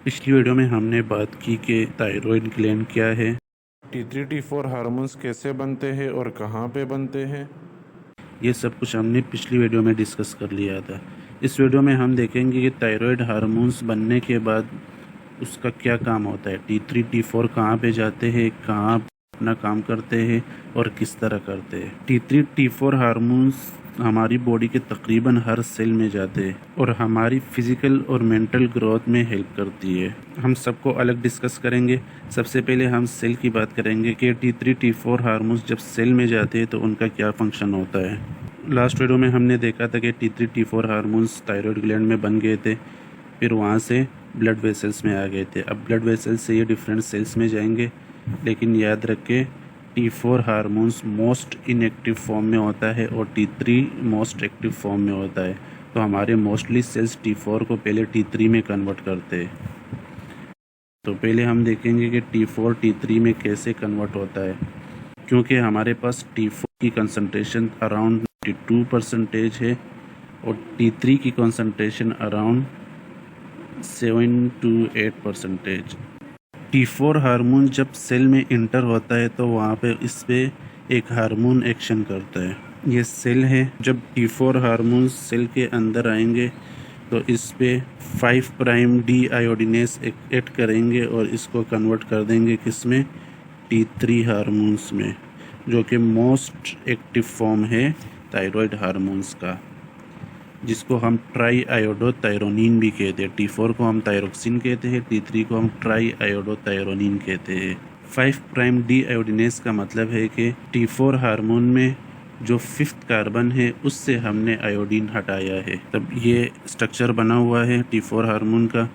पिछली वीडियो में हमने बात की कि थायराइड ग्लैंड क्या है, T3 T4 हार्मोन्स कैसे बनते हैं और कहाँ पे बनते हैं। ये सब कुछ हमने पिछली वीडियो में डिस्कस कर लिया था। इस वीडियो में हम देखेंगे कि थायराइड हार्मोन्स बनने के बाद उसका क्या काम होता है, T3 T4 कहाँ पे जाते हैं, कहाँ अपना काम करते हैं और किस तरह करते हैं। T3 T4 हार्मोन्स हमारी बॉडी के तकरीबन हर सेल में जाते हैं और हमारी फिज़िकल और मेंटल ग्रोथ में हेल्प करती है। हम सबको अलग डिस्कस करेंगे। सबसे पहले हम सेल की बात करेंगे कि T3 T4 हार्मोन्स जब सेल में जाते हैं तो उनका क्या फंक्शन होता है। लास्ट वीडियो में हमने देखा था कि T3 T4 hormones thyroid gland में बन गए थे, फिर वहाँ से ब्लड वेसल्स में आ गए थे। अब ब्लड वेसल्स से ये डिफरेंट सेल्स में जाएंगे, लेकिन याद रखें T4 hormones most inactive form में होता है और T3 मोस्ट एक्टिव फॉर्म में होता है। तो हमारे मोस्टली सेल्स T4 को पहले T3 में कन्वर्ट करते हैं। तो पहले हम देखेंगे कि T4 T3 में कैसे कन्वर्ट होता है। क्योंकि हमारे पास T4 की कंसंट्रेशन अराउंड 92% है और T3 की concentration around 7 to 8%। T4 hormone जब सेल में इंटर होता है तो वहाँ पे इस पे एक हार्मोन एक्शन करता है। ये सेल है। जब T4 हार्मोन सेल के अंदर आएंगे तो इस पे 5 प्राइम डी आयोडीनेस ऐड करेंगे और इसको कन्वर्ट कर देंगे किस में, T3 हार्मोन्स में, जो कि मोस्ट एक्टिव फॉर्म है थायराइड हार्मोन्स का, जिसको हम ट्राई आयोडोथायरोनिन भी कहते हैं। T4 को हम थायरोक्सिन कहते हैं, T3 को हम ट्राई आयोडोथायरोनिन कहते हैं। 5 प्राइम डी आयोडीनेस का मतलब है कि T4 हार्मोन में जो 5th कार्बन है उससे हमने आयोडीन हटाया है, तब ये स्ट्रक्चर बना हुआ है T4 हार्मोन का।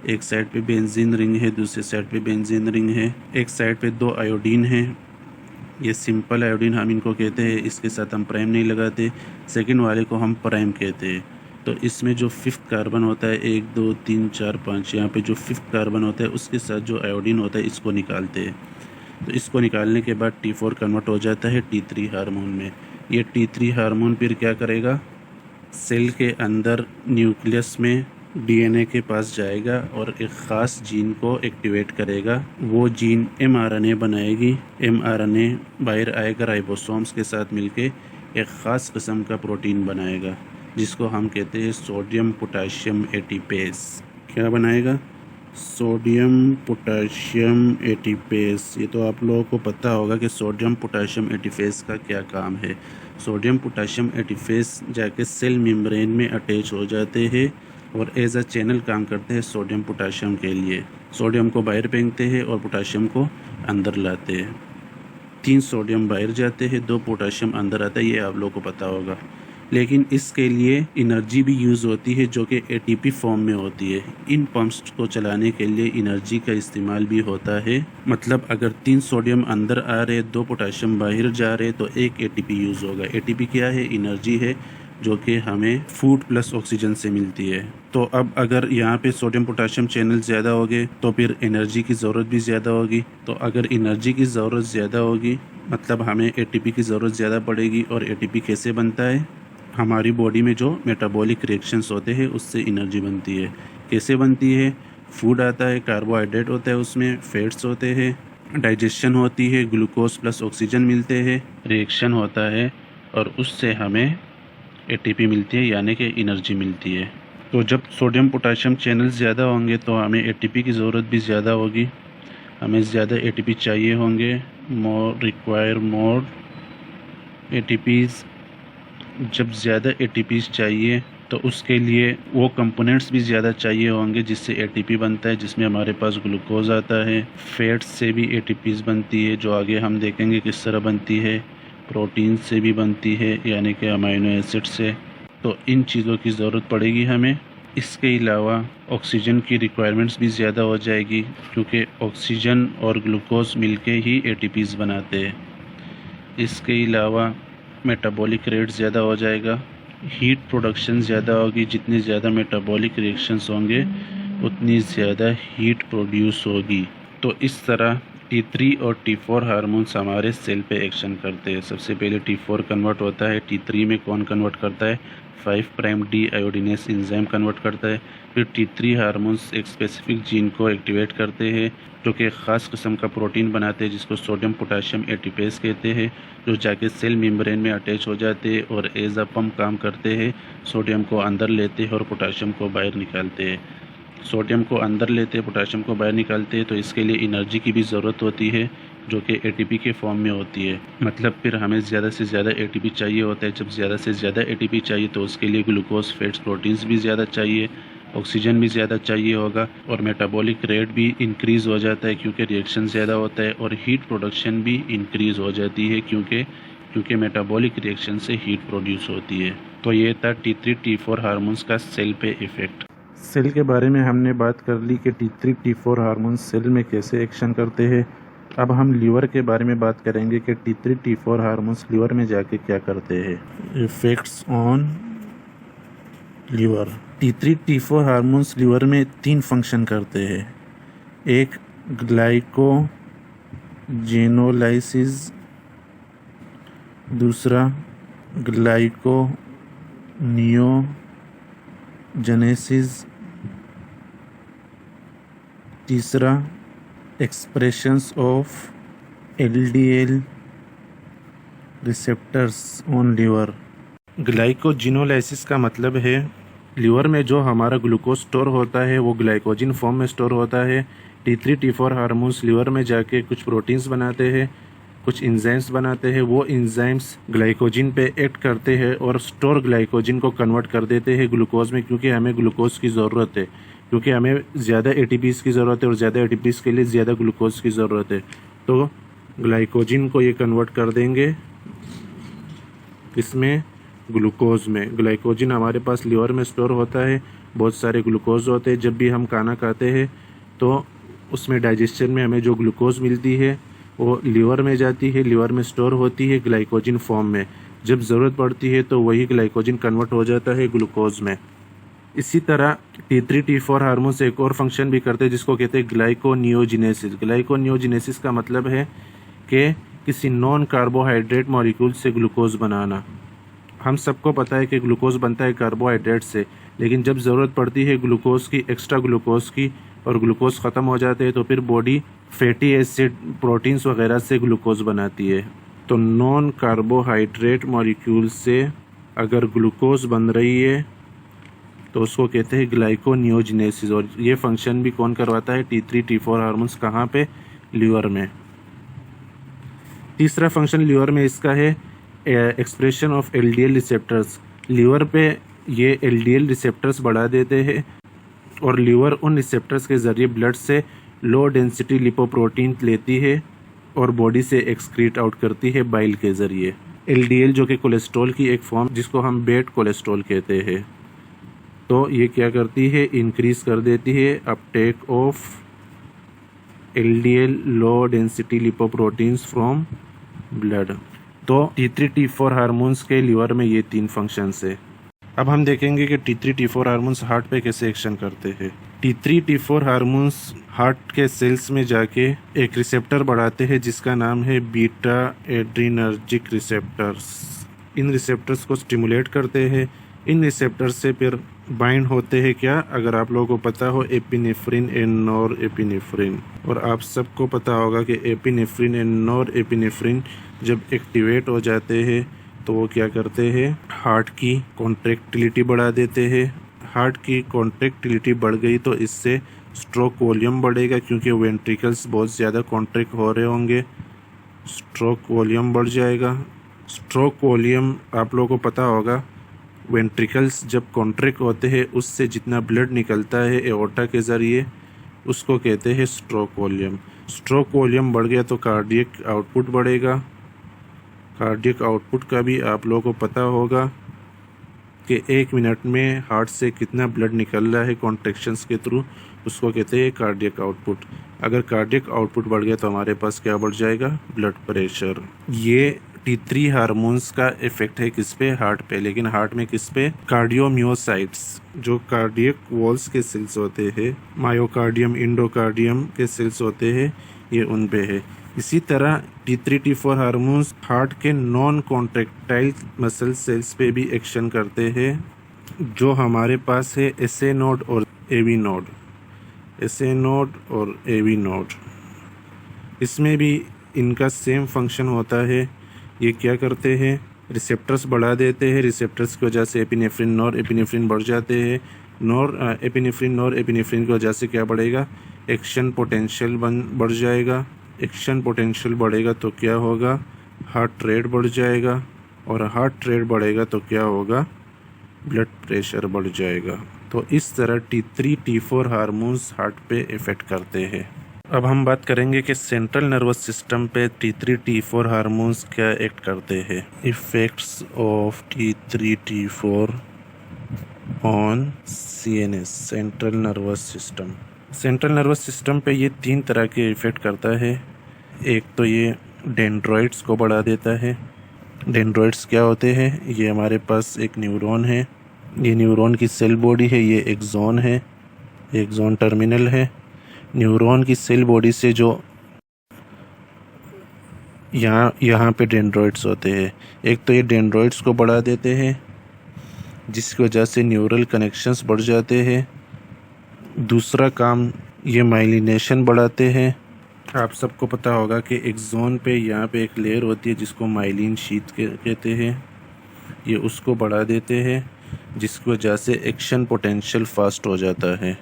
एक साइड पे बेंजीन रिंग है, दूसरी साइड पे बेंजीन रिंग है, एक साइड पे 2 आयोडीन है। ये सिंपल आयोडीन हम इनको कहते हैं, इसके साथ हम प्राइम नहीं लगाते। सेकंड वाले को हम प्राइम कहते हैं। तो इसमें जो 5th कार्बन होता है, 1 2 3 4 5, यहाँ पे जो 5th कार्बन होता है उसके साथ जो आयोडीन होता है इसको निकालते हैं। तो इसको निकालने के बाद T4 कन्वर्ट हो जाता है T3 हार्मोन में। ये T3 हार्मोन फिर क्या करेगा, सेल के अंदर न्यूक्लियस में DNA के पास जाएगा और एक ख़ास जीन को एक्टिवेट करेगा। वो जीन mRNA बनाएगी। mRNA बाहर आएगा, राइबोसोम्स के साथ मिलके एक ख़ास किस्म का प्रोटीन बनाएगा, जिसको हम कहते हैं सोडियम पोटाशियम एटीपेस। क्या बनाएगा, सोडियम पोटाशियम एटीपेस। ये तो आप लोगों को पता होगा कि सोडियम पोटाशियम एटीपेस का क्या काम है। सोडियम पोटाशियम एटीपेस जाके सेल मेम्ब्रेन में अटैच हो जाते हैं और एज अ चैनल काम करते हैं सोडियम पोटाशियम के लिए। सोडियम को बाहर फेंकते हैं और पोटाशियम को अंदर लाते हैं। 3 सोडियम बाहर जाते हैं, 2 पोटाशियम अंदर आता है, ये आप लोगों को पता होगा। लेकिन इसके लिए एनर्जी भी यूज़ होती है जो कि ATP फॉर्म में होती है। इन पंप्स को चलाने के लिए एनर्जी का इस्तेमाल भी होता है। मतलब अगर 3 सोडियम अंदर आ रहे, 2 पोटाशियम बाहर जा रहे, तो 1 ATP यूज़ होगा। ATP क्या है, एनर्जी है जो कि हमें फूड प्लस ऑक्सीजन से मिलती है। तो अब अगर यहाँ पे सोडियम पोटाशियम चैनल ज़्यादा हो गए तो फिर एनर्जी की ज़रूरत भी ज़्यादा होगी। तो अगर एनर्जी की ज़रूरत ज़्यादा होगी मतलब हमें ATP की ज़रूरत ज़्यादा पड़ेगी। और ATP कैसे बनता है, हमारी बॉडी में जो मेटाबॉलिक रिएक्शंस होते हैं उससे एनर्जी बनती है। कैसे बनती है, फूड आता है, कार्बोहाइड्रेट होता है, उसमें फैट्स होते हैं, डाइजेशन होती है, ग्लूकोज प्लस ऑक्सीजन मिलते हैं, रिएक्शन होता है और उससे हमें ATP मिलती है, यानी कि एनर्जी मिलती है। तो जब सोडियम पोटाशियम चैनल ज़्यादा होंगे तो हमें ATP की ज़रूरत भी ज़्यादा होगी, हमें ज़्यादा ATP चाहिए होंगे। Require more ATPs। जब ज़्यादा ATPs चाहिए तो उसके लिए वो कंपोनेंट्स भी ज़्यादा चाहिए होंगे जिससे ATP बनता है, जिसमें हमारे पास ग्लूकोज आता है। फैट्स से भी ATPs बनती है, जो आगे हम देखेंगे किस तरह बनती है। प्रोटीन से भी बनती है, यानी कि अमाइनो एसिड से। तो इन चीज़ों की ज़रूरत पड़ेगी हमें। इसके अलावा ऑक्सीजन की रिक्वायरमेंट्स भी ज़्यादा हो जाएगी, क्योंकि ऑक्सीजन और ग्लूकोज मिलके ही ATPs बनाते हैं। इसके अलावा मेटाबॉलिक रेट ज़्यादा हो जाएगा, हीट प्रोडक्शन ज़्यादा होगी। जितनी ज़्यादा मेटाबॉलिक रिएक्शंस होंगे उतनी ज़्यादा हीट प्रोड्यूस होगी। तो इस तरह T3 और T4 हार्मोन्स हमारे सेल पे एक्शन करते हैं। सबसे पहले T4 कन्वर्ट होता है, T3 में कौन कन्वर्ट करता है, 5 प्राइम डी आयोडीनेस एंजाइम कन्वर्ट करता है। फिर T3 हार्मोन्स एक स्पेसिफिक जीन को एक्टिवेट करते हैं जो कि एक ख़ास किस्म का प्रोटीन बनाते हैं जिसको सोडियम पोटाशियम एटीपेस कहते हैं, जो जाके सेल मेम्ब्रेन में अटैच हो जाते हैं और एज अ पम्प काम करते हैं। सोडियम को अंदर लेते हैं और पोटाशियम को बाहर निकालते हैं। सोडियम को अंदर लेते हैं, पोटाशियम को बाहर निकालते हैं, तो इसके लिए एनर्जी की भी ज़रूरत होती है जो कि एटीपी के फॉर्म में होती है। मतलब फिर हमें ज़्यादा से ज़्यादा एटीपी चाहिए होता है। जब ज़्यादा से ज़्यादा एटीपी चाहिए तो उसके लिए ग्लूकोज, फैट्स, प्रोटीन्स भी ज़्यादा चाहिए, ऑक्सीजन भी ज़्यादा चाहिए होगा और मेटाबॉलिक रेट भी इंक्रीज़ हो जाता है क्योंकि रिएक्शन ज़्यादा होता है, और हीट प्रोडक्शन भी इंक्रीज़ हो जाती है क्योंकि मेटाबॉलिक रिएक्शन से हीट प्रोड्यूस होती है। तो ये था T3 T4 हार्मोन्स का सेल पे इफ़ेक्ट। सेल के बारे में हमने बात कर ली कि T3 T4 हार्मोन्स सेल में कैसे एक्शन करते हैं। अब हम लीवर के बारे में बात करेंगे कि T3 T4 हार्मोन्स लीवर में जाके क्या करते हैं। Effects on liver. T3 T4 hormones liver में 3 फंक्शन करते हैं। एक ग्लाइकोजेनोलाइसिस, दूसरा ग्लाइकोनियोजेनेसिस, तीसरा expressions of LDL receptors on liver. Glycogenolysis का मतलब है लीवर में जो हमारा ग्लूकोज स्टोर होता है वो ग्लाइकोजिन फॉर्म में स्टोर होता है। T3 T4 हार्मोन्स लीवर में जाके कुछ प्रोटीन्स बनाते हैं, कुछ इंजाइम्स बनाते हैं। वो इंजाइम्स ग्लाइकोजिन पे एक्ट करते हैं और स्टोर ग्लाइकोजिन को कन्वर्ट कर देते हैं ग्लूकोज में, क्योंकि हमें ग्लूकोज की ज़रूरत है, क्योंकि हमें ज़्यादा एटीपीज़ की ज़रूरत है और ज़्यादा एटीपीज़ के लिए ज़्यादा ग्लूकोज की ज़रूरत है। तो ग्लाइकोजिन को ये कन्वर्ट कर देंगे इसमें, ग्लूकोज में। ग्लाइकोजिन हमारे पास लीवर में स्टोर होता है, बहुत सारे ग्लूकोज होते हैं। जब भी हम खाना खाते हैं तो उसमें डाइजेशन में हमें जो ग्लूकोज मिलती है वो लीवर में जाती है, लीवर में स्टोर होती है ग्लाइकोजिन फॉर्म में। जब ज़रूरत पड़ती है तो वही ग्लाइकोजिन कन्वर्ट हो जाता है ग्लूकोज में। इसी तरह T3 T4 हार्मोन्स एक और फंक्शन भी करते हैं जिसको कहते हैं ग्लाइकोनियोजेनेसिस। ग्लाइकोनियोजेनेसिस का मतलब है कि किसी नॉन कार्बोहाइड्रेट मॉलिक्यूल से ग्लूकोज बनाना। हम सबको पता है कि ग्लूकोज बनता है कार्बोहाइड्रेट से, लेकिन जब ज़रूरत पड़ती है ग्लूकोज की, एक्स्ट्रा ग्लूकोज की, और ग्लूकोज ख़त्म हो जाते हैं तो फिर बॉडी फैटी एसिड, प्रोटीन्स वगैरह से ग्लूकोज बनाती है। तो नॉन कार्बोहाइड्रेट मॉलिक्यूल से अगर ग्लूकोज बन रही है तो उसको कहते हैं ग्लाइकोनियोजेनेसिस। और ये फंक्शन भी कौन करवाता है, T3 T4 हार्मोन्स। कहाँ पे, लीवर में। तीसरा फंक्शन लीवर में इसका है expression of LDL receptors. Liver पे ये LDL रिसेप्टर्स बढ़ा देते हैं और लीवर उन रिसेप्टर्स के ज़रिए ब्लड से लो डेंसिटी लिपोप्रोटीन लेती है और बॉडी से एक्सक्रीट आउट करती है बाइल के ज़रिए। LDL जो कि कोलेस्ट्रॉल की एक फॉर्म, जिसको हम बैड कोलेस्ट्रॉल कहते हैं। तो ये क्या करती है, इंक्रीज़ कर देती है Uptake of LDL low density lipoproteins from blood. तो T3 T4 हार्मोन्स के लीवर में ये 3 फंक्शंस है। अब हम देखेंगे कि T3 T4 हार्मोन्स हार्ट पे कैसे एक्शन करते हैं। T3 T4 हार्मोन्स हार्ट के सेल्स में जाके एक रिसेप्टर बढ़ाते हैं जिसका नाम है बीटा एड्रीनर्जिक रिसेप्टर्स। इन रिसेप्टर्स को स्टिमुलेट करते हैं। इन रिसेप्टर्स से फिर बाइंड होते हैं क्या, अगर आप लोगों को पता हो, एपिनेफ्रिन एंड नॉर एपिनेफ्रिन। और आप सबको पता होगा कि एपिनेफ्रिन एंड नॉर एपिनेफ्रिन जब एक्टिवेट हो जाते हैं तो वो क्या करते हैं, हार्ट की कॉन्ट्रैक्टिलिटी बढ़ा देते हैं। हार्ट की कॉन्ट्रैक्टिलिटी बढ़ गई तो इससे स्ट्रोक वॉल्यूम बढ़ेगा, क्योंकि वेंट्रिकल्स बहुत ज़्यादा कॉन्ट्रैक्ट हो रहे होंगे, स्ट्रोक वॉल्यूम बढ़ जाएगा। स्ट्रोक वॉल्यूम आप लोगों को पता होगा, वेंट्रिकल्स जब कॉन्ट्रैक्ट होते हैं उससे जितना ब्लड निकलता है एओर्टा के ज़रिए उसको कहते हैं स्ट्रोक वॉल्यूम। स्ट्रोक वॉल्यूम बढ़ गया तो कार्डियक आउटपुट बढ़ेगा। कार्डियक आउटपुट का भी आप लोगों को पता होगा कि 1 मिनट में हार्ट से कितना ब्लड निकल रहा है कॉन्ट्रैक्शंस के थ्रू, उसको कहते हैं कार्डियक आउटपुट। अगर कार्डियक आउटपुट बढ़ गया तो हमारे पास क्या बढ़ जाएगा, ब्लड प्रेशर। ये T3 हार्मोन्स का इफेक्ट है किस पे, हार्ट पे। लेकिन हार्ट में किस पे, कार्डियोमियोसाइट्स, जो कार्डियक वॉल्स के सेल्स होते हैं, मायोकार्डियम, इंडोकार्डियम के सेल्स होते हैं, ये उन पे है। इसी तरह T3 T4 हार्मोन्स हार्ट के नॉन कॉन्ट्रैक्टाइल मसल सेल्स पे भी एक्शन करते हैं, जो हमारे पास है SA नोड और AV नोड, SA नोड और AV नोड। इसमें भी इनका सेम फंक्शन होता है। ये क्या करते हैं, रिसेप्टर्स बढ़ा देते हैं। रिसेप्टर्स की वजह से एपिनेफ्रिन नॉर एपिनेफ्रिन बढ़ जाते हैं। एपिनेफ्रिन नॉर एपिनेफ्रिन की वजह से क्या बढ़ेगा, एक्शन पोटेंशियल बढ़ जाएगा। एक्शन पोटेंशियल बढ़ेगा तो क्या होगा, हार्ट रेट बढ़ जाएगा, और हार्ट रेट बढ़ेगा तो क्या होगा, ब्लड प्रेशर बढ़ जाएगा। तो इस तरह T3 T4 हार्मोन्स हार्ट पे इफ़ेक्ट करते हैं। अब हम बात करेंगे कि सेंट्रल नर्वस सिस्टम पे T3 T4 हार्मोन्स क्या एक्ट करते हैं। Effects of T3 T4 on CNS, central nervous system. Central nervous system पे ये 3 तरह के इफ़ेक्ट करता है। एक तो ये डेंड्रॉइड्स को बढ़ा देता है। डेंड्रॉइड्स क्या होते हैं, ये हमारे पास एक न्यूरॉन है। ये न्यूरॉन की सेल बॉडी है, ये एक्सॉन है, एक्सॉन टर्मिनल है। न्यूरॉन की सेल बॉडी से जो यहाँ पे डेंड्रॉइड्स होते हैं। एक तो ये डेंड्रॉइड्स को बढ़ा देते हैं, जिसकी वजह से न्यूरल कनेक्शंस बढ़ जाते हैं। दूसरा काम, ये माइलिनेशन बढ़ाते हैं। आप सबको पता होगा कि एक्सॉन पे यहाँ पे एक लेयर होती है जिसको माइलिन शीथ कहते हैं। ये उसको बढ़ा देते हैं, जिसकी वजह से एक्शन पोटेंशियल फास्ट हो जाता है।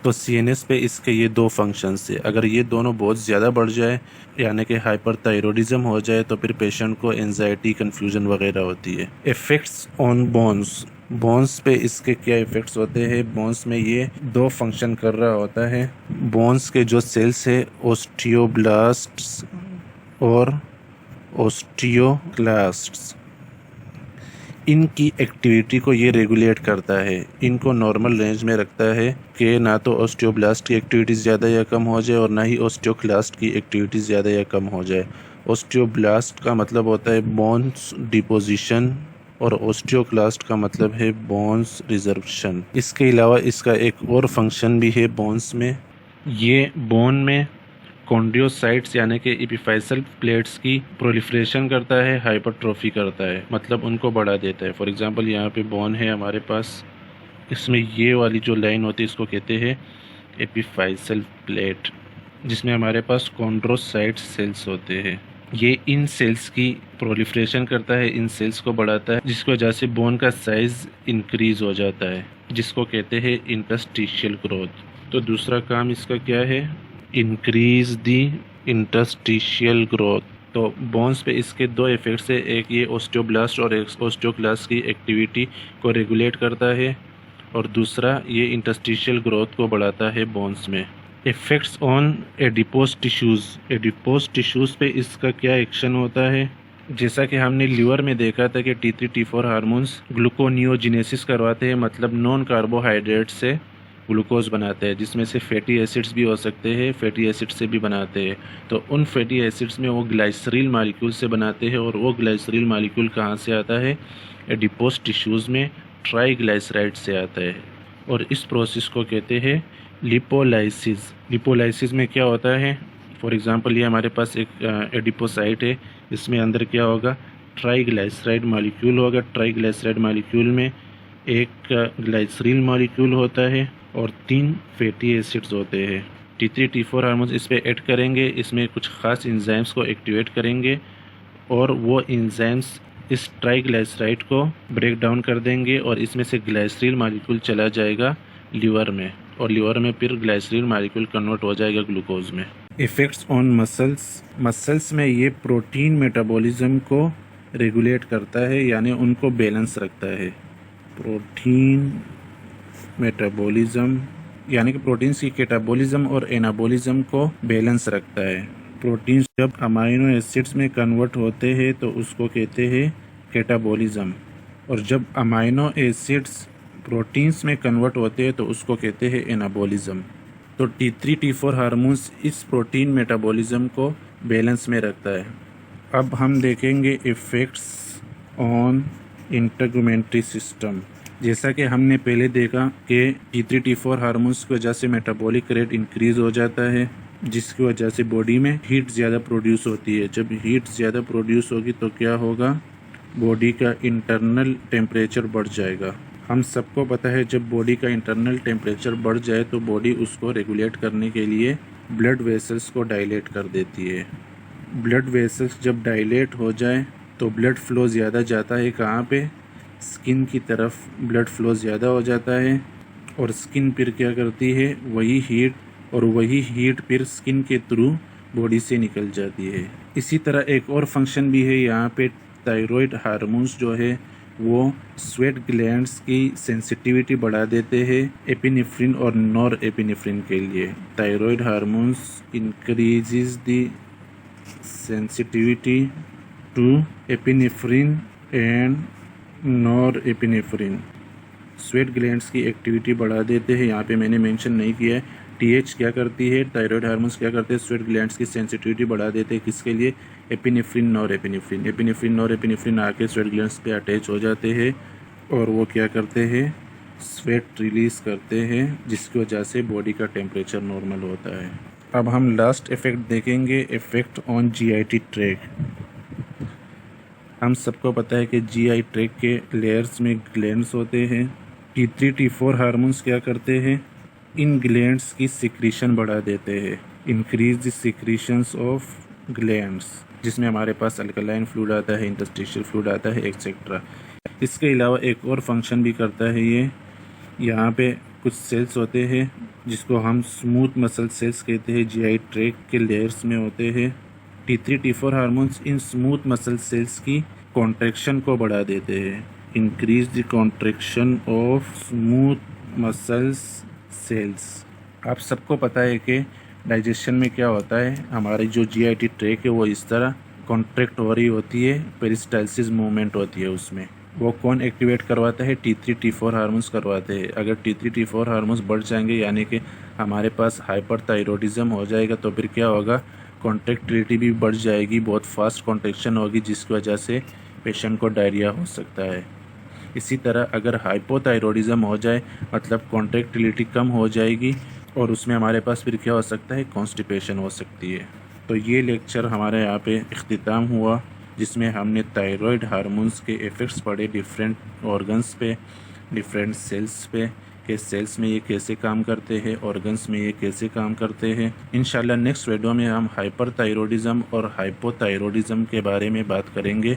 तो CNS पे इसके ये 2 फंक्शंस है। अगर ये दोनों बहुत ज़्यादा बढ़ जाए, यानी कि हाइपरथायरॉयडिज्म हो जाए, तो फिर पेशेंट को एंजाइटी, कन्फ्यूजन वगैरह होती है। इफ़ेक्ट्स ऑन बोन्स, बोन्स पे इसके क्या इफ़ेक्ट्स होते हैं। बोन्स में ये 2 फंक्शन कर रहा होता है। बोन्स के जो सेल्स है, ओस्टियोब्लास्ट्स और ओस्टियोक्लास्ट्स, इनकी एक्टिविटी को ये रेगुलेट करता है। इनको नॉर्मल रेंज में रखता है कि ना तो ऑस्टियोब्लास्ट की एक्टिविटी ज़्यादा या कम हो जाए, और ना ही ऑस्टियोक्लास्ट की एक्टिविटी ज़्यादा या कम हो जाए। ऑस्टियोब्लास्ट का मतलब होता है बोन्स डिपोजिशन, और ऑस्टियोक्लास्ट का मतलब है बोन्स रिजर्वेशन। इसके अलावा इसका एक और फंक्शन भी है बोन्स में। ये बोन में कॉन्ड्रियोसाइट्स यानी कि एपिफाइसल प्लेट्स की प्रोलिफरेशन करता है, हाइपरट्रोफी करता है, मतलब उनको बढ़ा देता है। फॉर एग्जांपल यहाँ पे बोन है हमारे पास, इसमें ये वाली जो लाइन होती है इसको कहते हैं एपिफाइसल प्लेट, जिसमें हमारे पास कॉन्ड्रोसाइट सेल्स होते हैं। ये इन सेल्स की प्रोलिफरेशन करता है, इन सेल्स को बढ़ाता है, जिसकी वजह से बोन का साइज़ इंक्रीज़ हो जाता है, जिसको कहते हैं इंटरस्टिशियल ग्रोथ। तो दूसरा काम इसका क्या है, इंक्रीज दी इंटरस्टिशियल ग्रोथ। तो बोन्स पे इसके 2 इफ़ेक्ट्स है। एक ये ऑस्टियोब्लास्ट और ऑस्टियोक्लास्ट की एक्टिविटी को रेगुलेट करता है, और दूसरा ये इंटरस्टिशियल ग्रोथ को बढ़ाता है बोन्स में। Effects on adipose tissues, adipose tissues पे इसका क्या एक्शन होता है। जैसा कि हमने लीवर में देखा था कि T3 T4 हार्मोन्स ग्लूकोनियोजिनेसिस करवाते हैं, मतलब नॉन कार्बोहाइड्रेट से ग्लूकोज बनाते हैं, जिसमें से फैटी एसिड्स भी हो सकते हैं, फैटी एसिड से भी बनाते हैं। तो उन फैटी एसिड्स में वो ग्लाइसरील मालिक्यूल से बनाते हैं, और वो ग्लाइसरील मालिक्यूल कहाँ से आता है, एडिपोज टिश्यूज़ में ट्राइग्लाइसराइड से आता है, और इस प्रोसेस को कहते हैं लिपोलाइसिस। लिपोलाइसिस में क्या होता है, फॉर एग्जांपल ये हमारे पास एक एडिपोसाइट है, इसमें अंदर क्या होगा, ट्राइग्लाइसराइड मालिक्यूल होगा। ट्राइग्लाइसराइड मालिक्यूल में एक ग्लाइसरील मालिक्यूल होता है और 3 फैटी एसिड्स होते हैं। T3 T4 हार्मोन्स इस पे ऐड करेंगे, इसमें कुछ ख़ास एंजाइम्स को एक्टिवेट करेंगे, और वो एंजाइम्स इस ट्राइग्लाइसराइड को ब्रेक डाउन कर देंगे, और इसमें से ग्लाइसरील मालिक्यूल चला जाएगा लीवर में, और लीवर में फिर ग्लाइसरील मालिक्यूल कन्वर्ट हो जाएगा ग्लूकोज में। इफ़ेक्ट्स ऑन मसल्स, मसल्स में ये प्रोटीन मेटाबॉलिज्म को रेगुलेट करता है, यानी उनको बैलेंस रखता है। प्रोटीन मेटाबॉलिज्म यानी कि प्रोटीन्स की कैटाबॉलिज्म और एनाबॉलिज्म को बैलेंस रखता है। प्रोटीन्स जब अमाइनो एसिड्स में कन्वर्ट होते हैं तो उसको कहते हैं कैटाबॉलिज्म, और जब अमाइनो एसिड्स प्रोटीन्स में कन्वर्ट होते हैं तो उसको कहते हैं एनाबॉलिज्म। तो T3 T4 हार्मोन्स इस प्रोटीन मेटाबॉलिज्म को बैलेंस में रखता है। अब हम देखेंगे इफ़ेक्ट्स ऑन इंटेगुमेंट्री सिस्टम। जैसा कि हमने पहले देखा कि T3 T4 हार्मोन्स की वजह से मेटाबॉलिक रेट इंक्रीज़ हो जाता है, जिसकी वजह से बॉडी में हीट ज़्यादा प्रोड्यूस होती है। जब हीट ज़्यादा प्रोड्यूस होगी तो क्या होगा, बॉडी का इंटरनल टेम्परेचर बढ़ जाएगा। हम सबको पता है जब बॉडी का इंटरनल टेम्परेचर बढ़ जाए तो बॉडी उसको रेगुलेट करने के लिए ब्लड वेसल्स को डायलेट कर देती है। ब्लड वेसल्स जब डायलेट हो जाए तो ब्लड फ्लो ज़्यादा जाता है कहाँ पे, स्किन की तरफ ब्लड फ्लो ज़्यादा हो जाता है और स्किन फिर क्या करती है, वही हीट फिर स्किन के थ्रू बॉडी से निकल जाती है। इसी तरह एक और फंक्शन भी है यहाँ पे, थायराइड हार्मोन्स जो है वो स्वेट ग्लैंड्स की सेंसिटिविटी बढ़ा देते हैं एपिनेफ्रिन और नॉर एपिनेफ्रिन के लिए। Thyroid hormones increases the sensitivity to epinephrine and norepinephrine. Sweat glands की एक्टिविटी बढ़ा देते हैं। यहाँ पे मैंने मेंशन नहीं किया है। टीएच क्या करती है, थायराइड हार्मोन्स क्या करते हैं, स्वेट ग्लैंड्स की सेंसिटिविटी बढ़ा देते हैं। किसके लिए, epinephrine nor epinephrine. Epinephrine nor epinephrine आके स्वेट ग्लैंड्स पे अटैच हो जाते हैं और वो क्या करते हैं, स्वेट रिलीज करते हैं, जिसकी वजह से बॉडी का टेम्परेचर नॉर्मल होता है। अब हम लास्ट इफेक्ट देखेंगे, इफेक्ट ऑन जीआईटी ट्रैक्ट। हम सबको पता है कि जीआई ट्रैक्ट के लेयर्स में ग्लैंड्स होते हैं। T3 T4 हार्मोन्स क्या करते हैं, इन ग्लैंड्स की सिक्रीशन बढ़ा देते हैं, increase the secretions of glands, जिसमें हमारे पास अल्कलाइन फ्लूइड आता है, इंटरस्टिशियल फ्लूइड आता है, एक्सेट्रा। इसके अलावा एक और फंक्शन भी करता है ये, यहाँ पे कुछ सेल्स होते हैं जिसको हम स्मूथ मसल सेल्स कहते हैं, जीआई ट्रैक्ट के लेयर्स में होते हैं। T3 T4 हार्मोन्स इन स्मूथ मसल सेल्स की कॉन्ट्रैक्शन को बढ़ा देते हैं, increase the contraction of smooth muscles cells. आप सबको पता है कि डाइजेशन में क्या होता है, हमारी जो जीआईटी ट्रैक्ट है वो इस तरह कॉन्ट्रैक्ट हो रही होती है, पेरिस्टाल्सिस मूवमेंट होती है उसमें। वो कौन एक्टिवेट करवाता है, T3 T4 हार्मोन्स करवाते हैं। अगर T3 T4 हार्मोन्स बढ़ जाएंगे यानी कि हमारे पास हाइपरथायरॉयडिज्म हो जाएगा तो फिर क्या होगा, कॉन्ट्रैक्टिलिटी भी बढ़ जाएगी, बहुत फास्ट कॉन्ट्रैक्शन होगी, जिसकी वजह से पेशेंट को डायरिया हो सकता है। इसी तरह अगर हाइपोथायरॉयडिज्म हो जाए मतलब कॉन्ट्रैक्टिलिटी कम हो जाएगी और उसमें हमारे पास फिर क्या हो सकता है, कॉन्स्टिपेशन हो सकती है। तो ये लेक्चर हमारे यहाँ पे इख्तिताम हुआ, जिसमें हमने थायराइड हार्मोन्स के इफ़ेक्ट्स पढ़े डिफरेंट ऑर्गन्स पे, डिफरेंट सेल्स पे, कि सेल्स में ये कैसे काम करते हैं, ऑर्गन्स में ये कैसे काम करते हैं। इंशाल्लाह नेक्स्ट वीडियो में हम हाइपरथायरॉयडिज्म और हाइपोथायरॉयडिज्म के बारे में बात करेंगे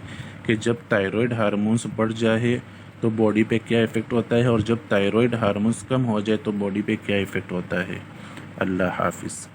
कि जब थायराइड हार्मोन्स बढ़ जाए तो बॉडी पे क्या इफ़ेक्ट होता है और जब थायराइड हार्मोन्स कम हो जाए तो बॉडी पे क्या इफ़ेक्ट होता है। अल्लाह हाफिज़।